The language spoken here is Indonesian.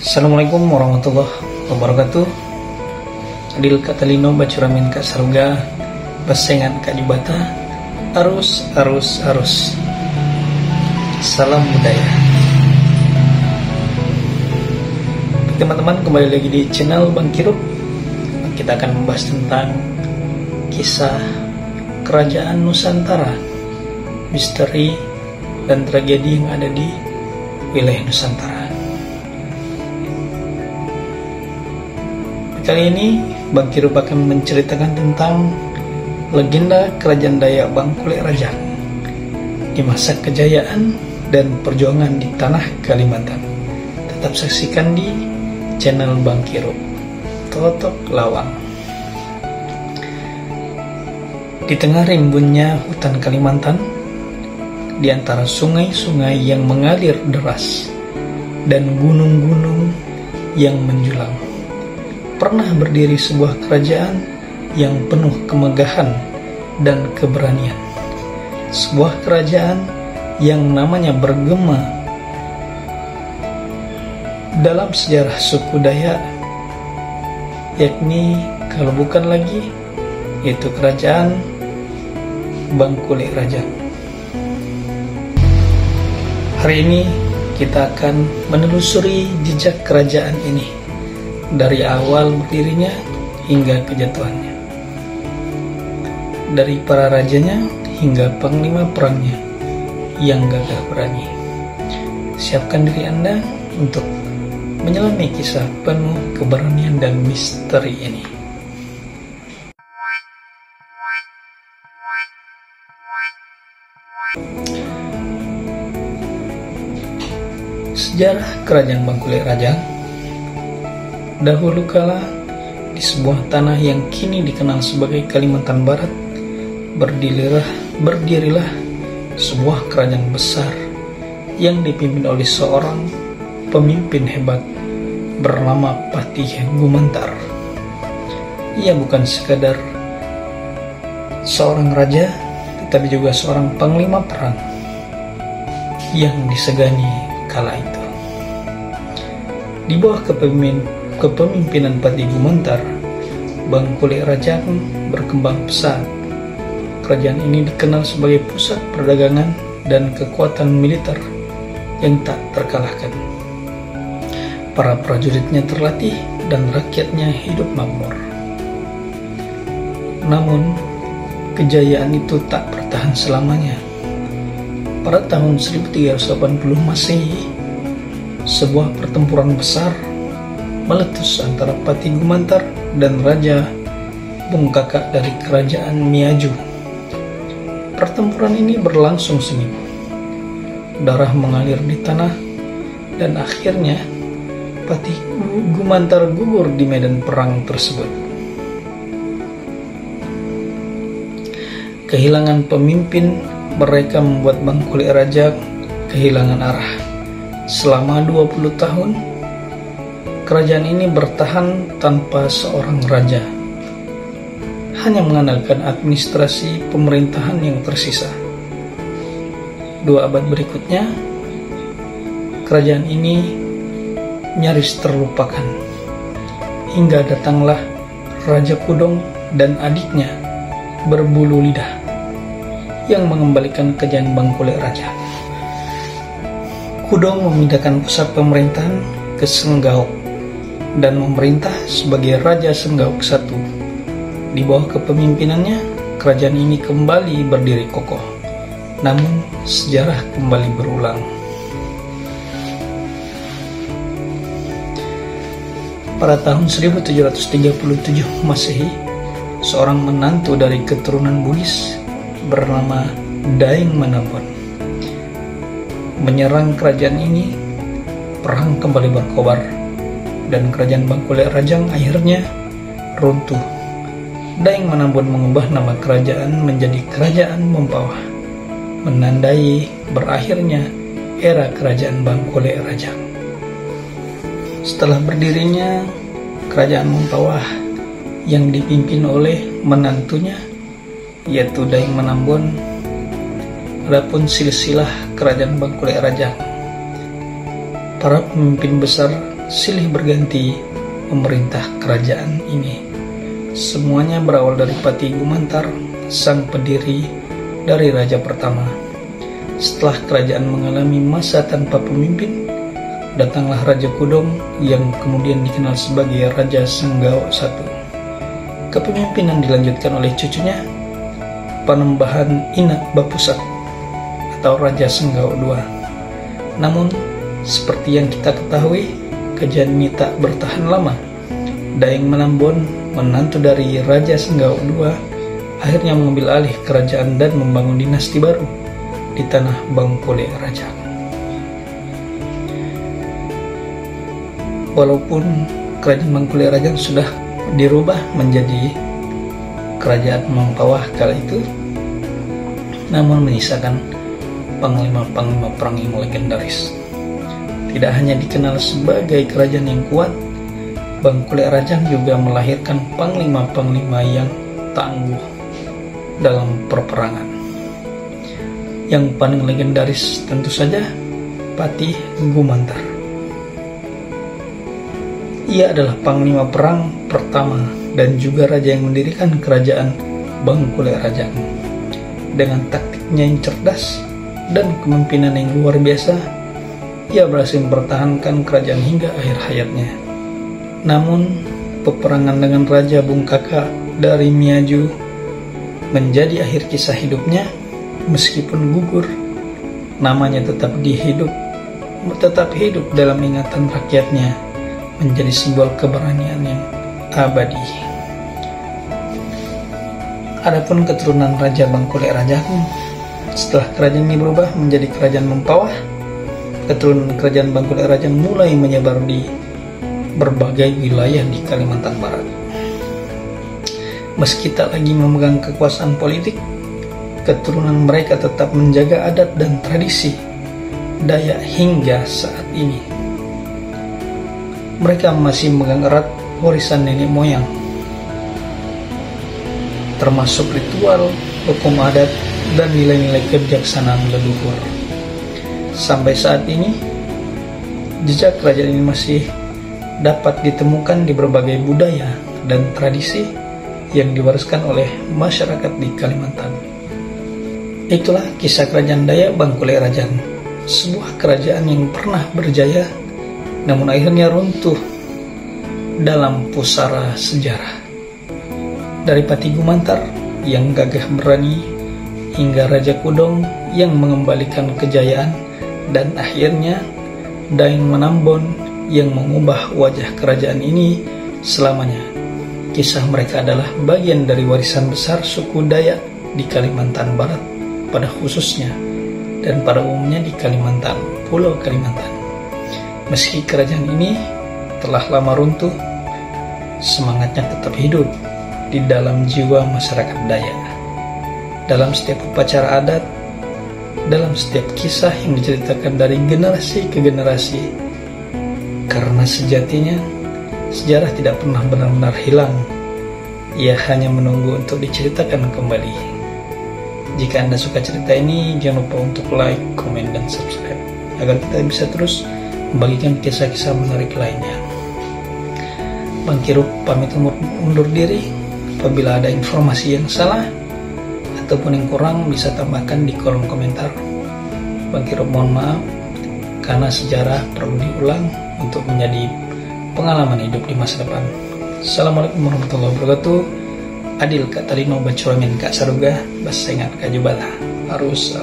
Assalamualaikum warahmatullahi wabarakatuh. Adil katalino bacuramin ka saruga, basengan ka dibata, arus. Salam budaya. Teman-teman, kembali lagi di channel Bang Kirup. Kita akan membahas tentang kisah kerajaan Nusantara, misteri dan tragedi yang ada di wilayah Nusantara. Kali ini Bang Kirup akan menceritakan tentang legenda kerajaan Dayak Bangkulek Rajang di masa kejayaan dan perjuangan di tanah Kalimantan. Tetap saksikan di channel Bang Kirup. Totok Lawang. Di tengah rimbunnya hutan Kalimantan, di antara sungai-sungai yang mengalir deras dan gunung-gunung yang menjulang, pernah berdiri sebuah kerajaan yang penuh kemegahan dan keberanian. Sebuah kerajaan yang namanya bergema dalam sejarah suku Dayak, yakni kalau bukan lagi yaitu kerajaan Bangkulek Rajang. Hari ini kita akan menelusuri jejak kerajaan ini dari awal berdirinya hingga kejatuhannya, dari para rajanya hingga panglima perangnya yang gagah berani. Siapkan diri Anda untuk menyelami kisah penuh keberanian dan misteri ini. Sejarah kerajaan Bangkulek Rajang. Dahulu kala, di sebuah tanah yang kini dikenal sebagai Kalimantan Barat, berdirilah sebuah kerajaan besar yang dipimpin oleh seorang pemimpin hebat bernama Patih Gumantar. Ia bukan sekadar seorang raja, tetapi juga seorang panglima perang yang disegani kala itu. Di bawah kepemimpinan Patih Gumantar, Bangkulek Rajang berkembang pesat. Kerajaan ini dikenal sebagai pusat perdagangan dan kekuatan militer yang tak terkalahkan. Para prajuritnya terlatih dan rakyatnya hidup makmur. Namun, kejayaan itu tak bertahan selamanya. Pada tahun 1380 Masehi, sebuah pertempuran besar meletus antara Patih Gumantar dan Raja Bungkakak dari kerajaan Miaju. Pertempuran ini berlangsung sengit. Darah mengalir di tanah dan akhirnya Patih Gumantar gugur di medan perang tersebut. Kehilangan pemimpin mereka membuat Bangkulek Rajang kehilangan arah. Selama 20 tahun, kerajaan ini bertahan tanpa seorang raja, hanya mengandalkan administrasi pemerintahan yang tersisa. 2 abad berikutnya, kerajaan ini nyaris terlupakan, hingga datanglah Raja Kudong dan adiknya Berbulu Lidah yang mengembalikan kerajaan Bangkulek Rajang. Kudong memindahkan pusat pemerintahan ke Senggaok dan memerintah sebagai Raja Senggaok I. Di bawah kepemimpinannya, kerajaan ini kembali berdiri kokoh. Namun, sejarah kembali berulang. Pada tahun 1737 Masehi, seorang menantu dari keturunan Bugis bernama Daeng Manambon menyerang kerajaan ini. Perang kembali berkobar dan kerajaan Bangkulek Rajang akhirnya runtuh. Daeng Manambon mengubah nama kerajaan menjadi Kerajaan Mempawah, menandai berakhirnya era kerajaan Bangkulek Rajang. Setelah berdirinya kerajaan Mempawah yang dipimpin oleh menantunya yaitu Daeng Manambon, adapun silsilah kerajaan Bangkulek Rajang. Para pemimpin besar silih berganti memerintah kerajaan ini. Semuanya berawal dari Pati Gumantar, sang pendiri dari raja pertama. Setelah kerajaan mengalami masa tanpa pemimpin, datanglah Raja Kudong yang kemudian dikenal sebagai Raja Senggau I. Kepemimpinan dilanjutkan oleh cucunya, Panembahan Inak Bapusat atau Raja Senggau II. Namun, seperti yang kita ketahui, kejadian ini tak bertahan lama. Daeng Menambon, menantu dari Raja Senggau II, akhirnya mengambil alih kerajaan dan membangun dinasti baru di tanah Bangkule Rajang. Walaupun kerajaan Bangkule Rajang sudah dirubah menjadi kerajaan Mempawah kala itu, namun menyisakan panglima-panglima perang yang legendaris. Tidak hanya dikenal sebagai kerajaan yang kuat, Bangkule Rajang juga melahirkan panglima-panglima yang tangguh dalam peperangan. Yang paling legendaris tentu saja Pati Gumantar. Ia adalah panglima perang pertama dan juga raja yang mendirikan kerajaan Bangkule Rajang. Dengan taktiknya yang cerdas dan kepemimpinan yang luar biasa, ia berhasil mempertahankan kerajaan hingga akhir hayatnya. Namun, peperangan dengan Raja Bungkaka dari Miaju menjadi akhir kisah hidupnya. Meskipun gugur, namanya tetap hidup dalam ingatan rakyatnya, menjadi simbol keberanian yang abadi. Adapun keturunan Raja Bangkule Rajang, setelah kerajaan ini berubah menjadi kerajaan Mempawah, keturunan kerajaan Bangkule Rajang mulai menyebar di berbagai wilayah di Kalimantan Barat. Meski tak lagi memegang kekuasaan politik, keturunan mereka tetap menjaga adat dan tradisi Dayak hingga saat ini. Mereka masih memegang erat warisan nenek moyang, termasuk ritual, hukum adat, dan nilai-nilai kebijaksanaan leluhur. Sampai saat ini, jejak kerajaan ini masih dapat ditemukan di berbagai budaya dan tradisi yang diwariskan oleh masyarakat di Kalimantan. Itulah kisah kerajaan Dayak Bangkule Rajang, sebuah kerajaan yang pernah berjaya namun akhirnya runtuh dalam pusara sejarah. Dari Pati Gumantar yang gagah berani hingga Raja Kudong yang mengembalikan kejayaan, dan akhirnya Daeng Menambon yang mengubah wajah kerajaan ini selamanya. Kisah mereka adalah bagian dari warisan besar suku Dayak di Kalimantan Barat pada khususnya, dan pada umumnya di Kalimantan, Pulau Kalimantan. Meski kerajaan ini telah lama runtuh, semangatnya tetap hidup di dalam jiwa masyarakat Dayak. Dalam setiap upacara adat, dalam setiap kisah yang diceritakan dari generasi ke generasi, karena sejatinya sejarah tidak pernah benar-benar hilang. Ia hanya menunggu untuk diceritakan kembali. Jika Anda suka cerita ini, jangan lupa untuk like, komen, dan subscribe agar kita bisa terus membagikan kisah-kisah menarik lainnya. Bang Kirup pamit undur diri. Apabila ada informasi yang salah ataupun yang kurang, bisa tambahkan di kolom komentar. Bang Kirup mohon maaf, karena sejarah perlu diulang untuk menjadi pengalaman hidup di masa depan. Assalamualaikum warahmatullahi wabarakatuh. Adil Kak Talino Bacuramin Kak Saruga Basengat Kajubala. Arus